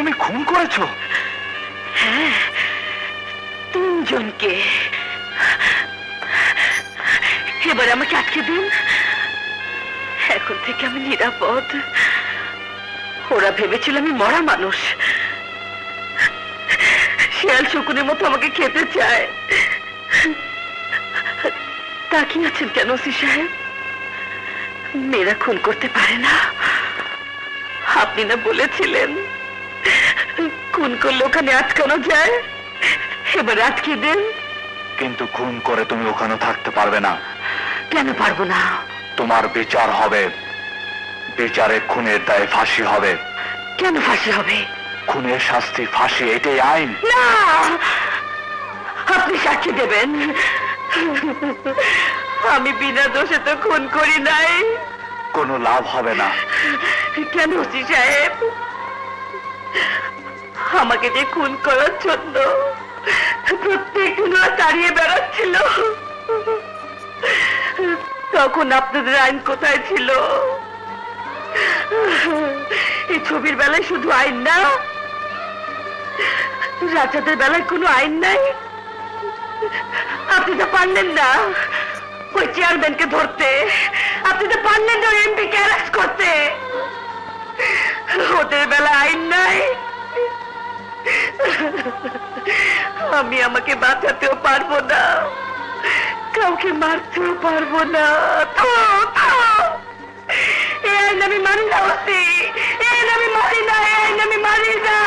তুমি খুন করেছো? হ্যাঁ, 3 জনকে। এবার আমাকে আটকে দিন, এখন থেকে আমি নিরাপদ। ওরা ভেবেছিল আমি মরা মানুষ, শিয়াল শকুনের মতো আমাকে খেতে চায়। তাকিয়ে আছেন কেন ওসি সাহেব? মেয়েরা খুন করতে পারে না। আপনি না বলেছিলেন খুন করলে ওখানে আটকানো যায়? এবার আটকে দেন। কিন্তু খুন করে তুমি ওখানে থাকতে পারবে না। কেন পারবো না? তোমার বিচার হবে, বিচারে খুনের দায়ে ফাঁসি হবে। কেন ফাঁসি হবে? খুনের শাস্তি ফাঁসি, এটাই আইন। না, আপনি সাক্ষী দেবেন আমি বিনা দোষে তো খুন করি নাই। কোনো লাভ হবে না। কেন ওসি সাহেব? আমাকে যে খুন করার জন্য প্রত্যেকদিন ওরা তাড়িয়ে বেড়াচ্ছিল, তখন আপনাদের আইন কোথায় ছিল? এই ছবির বেলায় শুধু আইন না, রাজাদের বেলায় কোনো আইন নাই। আপনি তো পারলেন না ওই চেয়ারম্যানকে ধরতে, আপনি তো পারলেন না ওই এমপিকে অ্যারেস্ট করতে। ওদের বেলায় আইন নাই। আমি আমাকে বাঁচাতেও পারবো না, কাউকে মারতেও পারবো না। এই আইন আমি মানি না ওসি, এই আইন আমি মানি না, এই আইন আমি মানি না।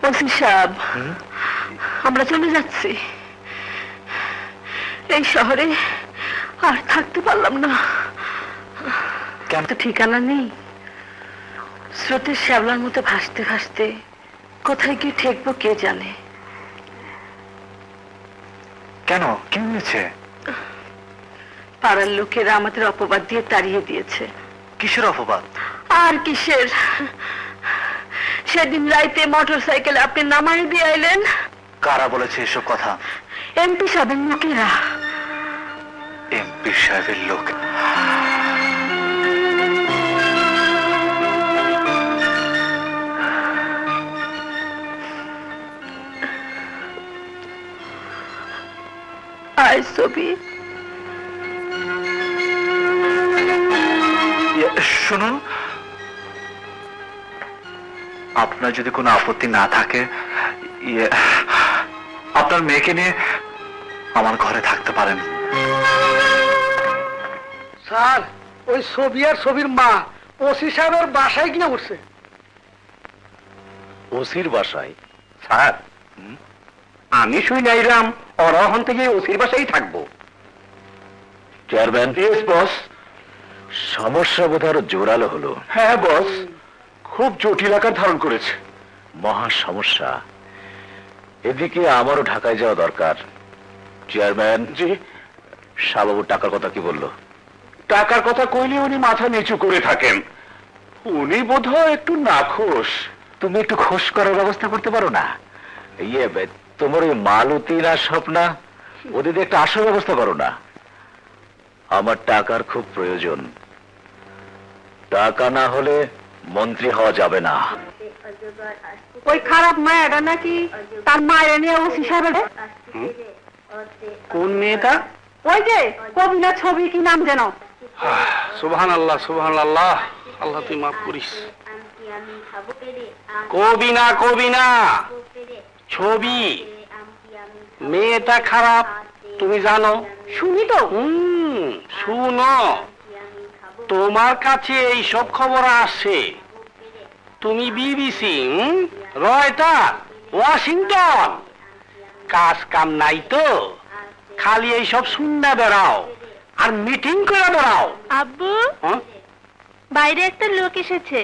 ওসি সাহেব, আমরা চলে যাচ্ছি। এই শহরে আর থাকতে পারলাম না। কেন? তো ঠিকানা নেই, স্রোতের শ্যাবলার মতো ভাসতে ভাসতে কোথায় গিয়ে ঠেকবো কে জানে। কেন, কি হয়েছে? পাড়ার লোকেরা আমাদের অপবাদ দিয়ে তাড়িয়ে দিয়েছে। কিসের অপবাদ? আর কিসের? সেদিন রাইতে মোটর সাইকেলে আপনি নামাই দিয়ে আইলেন। কারা বলেছে এসব কথা? এমপি সাহেবের লোকেরা। এমপি সাহেবের লোক? আয় ছবি। শুনুন, আপনার যদি কোনো আপত্তি না থাকে, আপনার মেয়েকে নিয়ে আমার ঘরে থাকতে পারেন। স্যার, ওই ছবি আর ছবির মা ওসি সাহেবের বাসায় কিনা উঠছে। ওসির বাসায়? স্যার, আমি শুই নাইরাম ওরা ওখান থেকে ওসির বাসায় থাকবো। চেয়ারম্যান? Yes boss. সমস্যা বোধহয় আরো জোরালো হলো। হ্যাঁ বস, খুব জটিল আকার ধারণ করেছে। মহা সমস্যা। এদিকে আমারও ঢাকায় যাওয়া দরকার। চেয়ারম্যান? জি। শাহবাবু টাকার কথা কি বললো? টাকার কথা কইলে উনি মাথা নিচু করে থাকেন। উনি বোধহয় একটু নাখোশ। তুমি একটু খোশ করার ব্যবস্থা করতে পারো না? তোমার ওই মালতী না স্বপ্না, ওদের দিয়ে একটা আসার ব্যবস্থা করো না। আমার টাকার খুব প্রয়োজন। টাকা না হলে মন্ত্রী হওয়া যাবে না। ওই খারাপ মায়াটা নাকি তার মায়ের নিয়ে ওসি সাহেবের। কোন মেয়েটা? ওই যে কবিনা ছবি, কি নাম যেন? সুবহানাল্লাহ, সুবহানাল্লাহ, আল্লাহ তুই মাফ করিস। কবিনা, কবিনা ছবি। মেয়েটা খারাপ, তুমি জানো? শুনি তো। শুনো, তোমার কাছে এই সব খবর আসে। তুমি বিবিসি, রয়টার, ওয়াশিংটন, কাজ কাম নাই তো, খালি এই সব শুননা বেড়াও আর মিটিং করে বেড়াও। আব্বু, বাইরে একটা লোক এসেছে।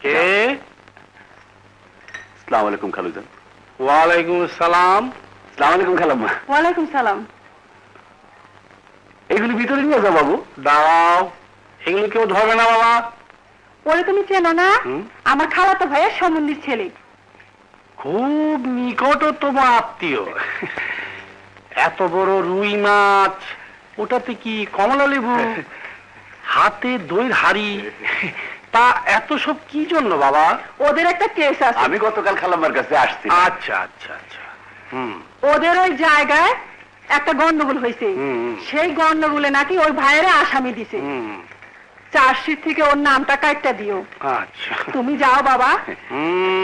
কে? আসসালামু আলাইকুম খালুজান। ওয়ালাইকুম আসসালাম। আসসালামু আলাইকুম খালাম্মা। ওয়ালাইকুম সালাম। এগুলি ভিতরে নিয়ে যাও বাবু। দাঁড়াও, এগুলো কেউ ধরবে না বাবা। ওরে তুমি চেনো না? হুম? আমার খালাতো ভাইয়ের সম্বন্ধীর ছেলে। খুব নিকটতম আত্মীয়। এত বড় রুই মাছ, ওটাতে কি কমলা লেবু, হাতে দইয়ের হাড়ি, তা এত সব কি জন্য বাবা? ওদের একটা কেস আছে। আমি গতকাল খালাম্মার কাছে আসছি। আচ্ছা আচ্ছা আচ্ছা। হুম ওদের ওই জায়গায় একটা গন্ডগোল হয়েছে। হুম। সেই গন্ডগোলে নাকি ওই ভাইয়েরা আসামি দিছে। হুম। চার্জশিট থেকে ওর নামটা কাটটা দিও। আচ্ছা। তুমি যাও বাবা। হুম।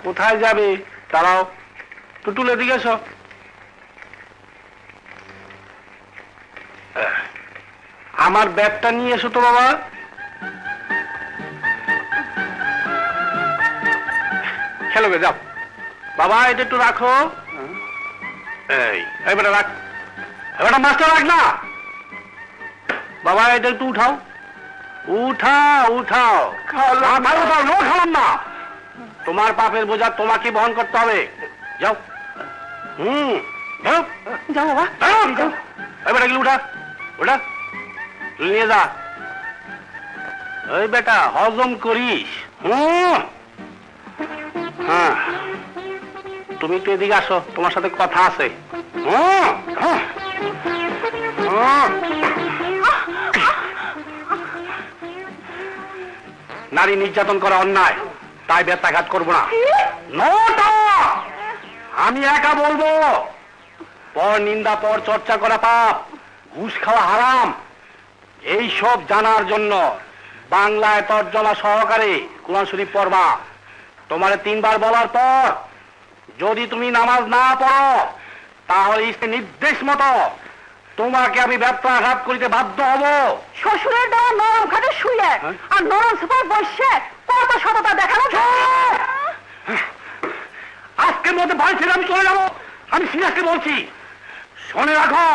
কোথায় যাবে? দাঁড়াও, টুটুল এদিকে এসো। আমার ব্যাগটা নিয়ে এসো তো বাবা। খেলো গে, যাও বাবা, এটা একটু রাখো। এই বেটা রাখ, এবারটা মাছটা রাখ না বাবা, এটা একটু উঠাও। উঠাও মাথায় উঠাও, নো খালাম না। তোমার পাপের বোঝা তোমাকে বহন করতে হবে। যাও। যাও যাও বাবা। যাও। এই বেটা গেলে উঠা, ওটা তুই নিয়ে যা। ওই বেটা হজম করিস। হ্যাঁ, তুমি একটু এদিকে আসো, তোমার সাথে কথা আছে। নারী নির্যাতন করা অন্যায়, তাই ব্যত্যাঘাত করবো না। নটা আমি একা বলবো। পর নিন্দা, পর চর্চা করা পাপ, ঘুষ খাওয়া হারাম। এই সব জানার জন্য বাংলায় তর্জমা সহকারে কুরআন শরীফ পড়বা। তোমারে 3 বার বলার পর যদি তুমি নামাজ না পড়ো, তাহলে ইসলামের নির্দেশ মতো তোমাকে আমি ব্যত্যাঘাত করিতে বাধ্য হব। শ্বশুরের দেওয়া নরম খাটে শুয়ে আর নরম সোফায় বসে কত সততা দেখানো। আজকের মধ্যে বাড়ি ছেড়ে আমি চলে যাবো। আমি সিরিয়াসলি বলছি, শুনে রাখো,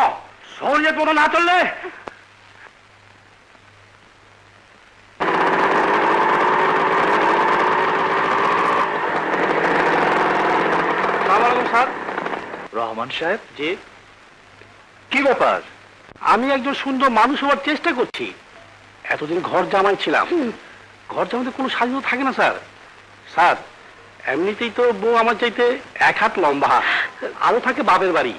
শরীরে কোনো না চললে। স্যার। রহমান সাহেব, জি। কি ব্যাপার? আমি একজন সুন্দর মানুষ হওয়ার চেষ্টা করছি। এতদিন ঘর জামাই ছিলাম। ঘর জামাইতে কোনো স্বাধীনতা থাকে না স্যার। স্যার, এমনিতেই তো বউ আমার চাইতে 1 হাত লম্বা, আরো থাকে বাপের বাড়ি।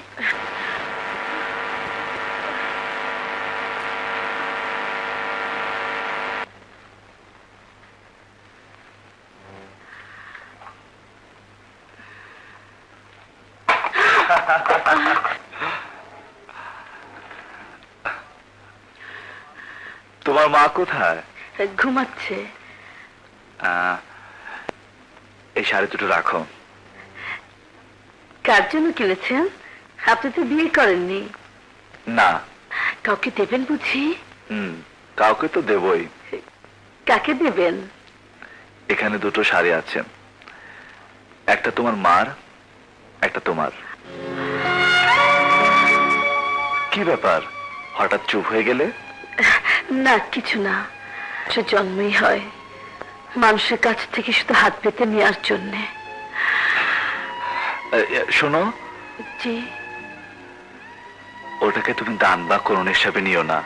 তোমার মা কোথায়? ঘুমাচ্ছে। এই শাড়ি দুটো রাখো। কার জন্য কিনেছেন? আপনি তো বিয়ে করেননি। না। কাউকে দেবেন বুঝি? কাউকে তো দেবই। কাকে দেবেন? এখানে দুটো শাড়ি আছে, একটা তোমার মার, একটা তোমার। কি ব্যাপার, হঠাৎ চুপ হয়ে গেলে? না, কিছু না। সে জন্মই হয় মানুষের কাছ থেকে শুধু হাত পেতে নেওয়ার জন্যে। শোনো, জি। ওটাকে তুমি দান বা করুণ হিসাবে নিও না।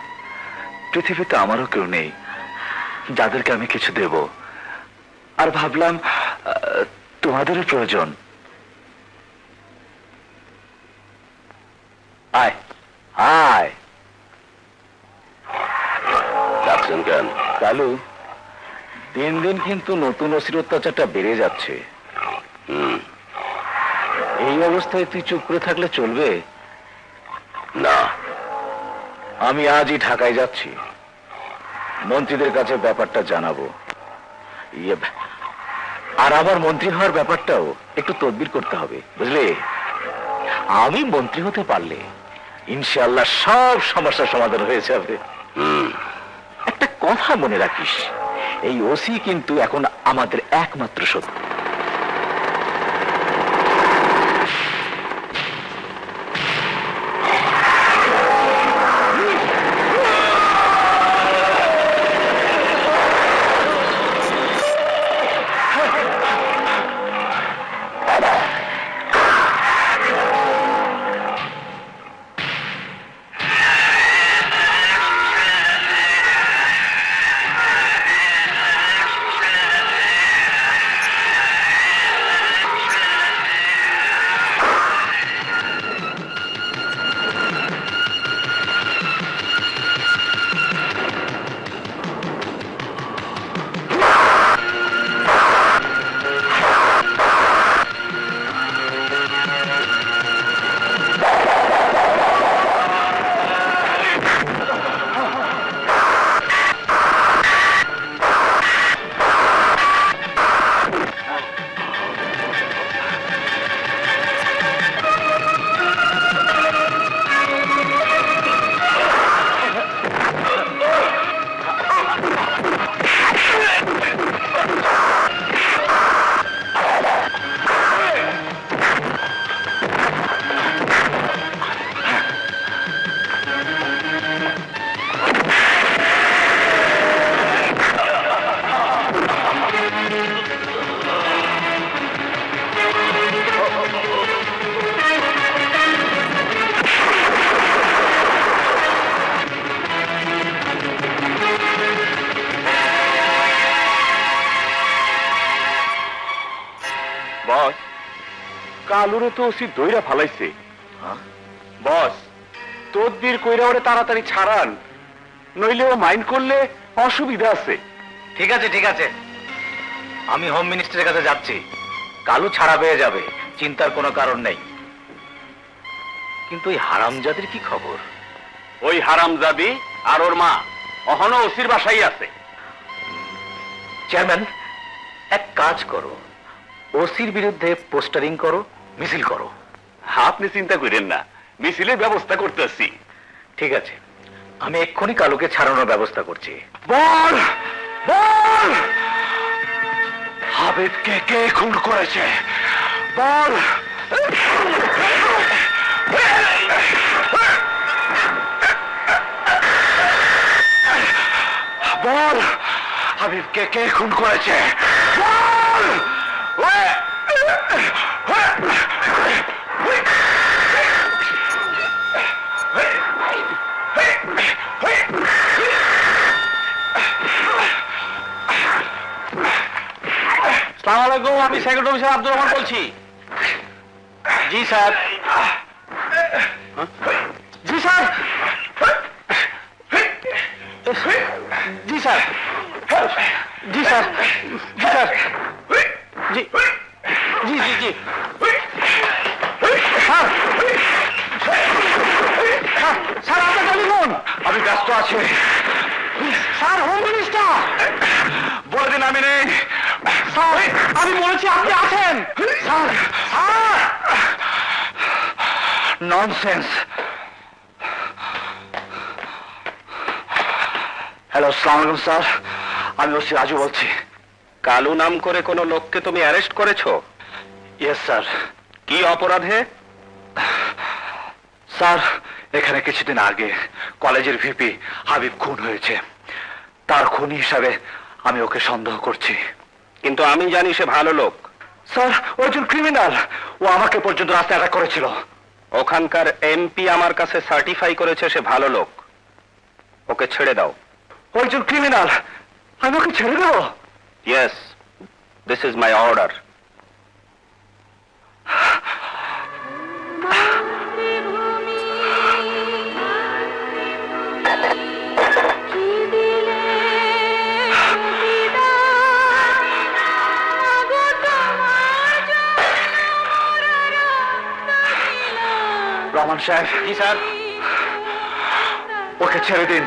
পৃথিবীতে আমারও কেউ নেই যাদেরকে আমি কিছু দেব। আর ভাবলাম তোমাদেরও প্রয়োজন। আয় আয়। যাচ্ছেন কেন? কালু, দিন দিন কিন্তু নতুন অস্থির অত্যাচারটা বেড়ে যাচ্ছে। এই অবস্থায় তুই চুপ করে থাকলে চলবে না। আমি আজই ঢাকায় যাচ্ছি, মন্ত্রীদের কাছে ব্যাপারটা জানাবো। আর আমার মন্ত্রী হওয়ার ব্যাপারটাও একটু তদবির করতে হবে, বুঝলে? আমি মন্ত্রী হতে পারলে ইনশাআল্লাহ সব সমস্যার সমাধান হয়ে যাবে। একটা কথা মনে রাখিস, এই ওসি কিন্তু এখন আমাদের একমাত্র শত্রু। কালুরে তো ওসি দইরা ফালাইছে। বস, তদবির কইরা ওরে তাড়াতাড়ি ছাড়ান, নইলে ও মাইন্ড করলে অসুবিধা আছে। ঠিক আছে ঠিক আছে, আমি হোম মিনিস্টারের কাছে যাচ্ছি। কালু ছাড়া পেয়ে যাবে, চিন্তার কোনো কারণ নেই। কিন্তু ওই হারামজাদির কি খবর? ওই হারামজাদি আর ওর মা অহনো ওসির বাসায় আছে। চেয়ারম্যান, এক কাজ করো, ওসির বিরুদ্ধে পোস্টারিং করো, মিছিল করো। আপনি চিন্তা করেন না, মিছিলের ব্যবস্থা করতেছি। ঠিক আছে, আমি এক্ষুনি কালুকে ছাড়ানোর ব্যবস্থা করছি। বল বল, হাবিবকে কে খুন করেছে? বল। বল, হাবিবকে কে খুন করেছে? বল। আসসালামু আলাইকুম, আমি সেক্রেটারি অফিসার আব্দুর রহমান বলছি। জি স্যার। জি স্যার। জি স্যার। জি স্যার। জি স্যার। জি জি জি জি স্যার। স্যার, আপনার টেলিফোন। আমি ব্যস্ত আছি। Sir, home minister. বলে দিন আমি নেই। স্যার, আমি বলেছি আপনি আছেন। Sir sir. ননসেন্স। হ্যালো, আসসালামু আলাইকুম স্যার, আমি ওসি রাজু বলছি। কালু নাম করে কোনো লোককে তুমি অ্যারেস্ট করেছো? Yes sir. কি অপরাধে? স্যার, এখানে কিছুদিন আগে কলেজের ভিপি হাবিব খুন হয়েছে। তার খুনি হিসাবে আমি ওকে সন্দেহ করছি। কিন্তু আমি জানি সে ভালো লোক। স্যার, ও একজন ক্রিমিনাল। ও আমাকে পর্যন্ত রাস্তায় অ্যাটাক করেছিল। ওখানকার এমপি আমার কাছে সার্টিফাই করেছে সে ভালো লোক। ওকে ছেড়ে দাও। ও একজন ক্রিমিনাল, আমি ওকে ছেড়ে দেবো? Yes, this is my order. Rahman সাহেব। জি স্যার। ওকে ছেড়ে দিন।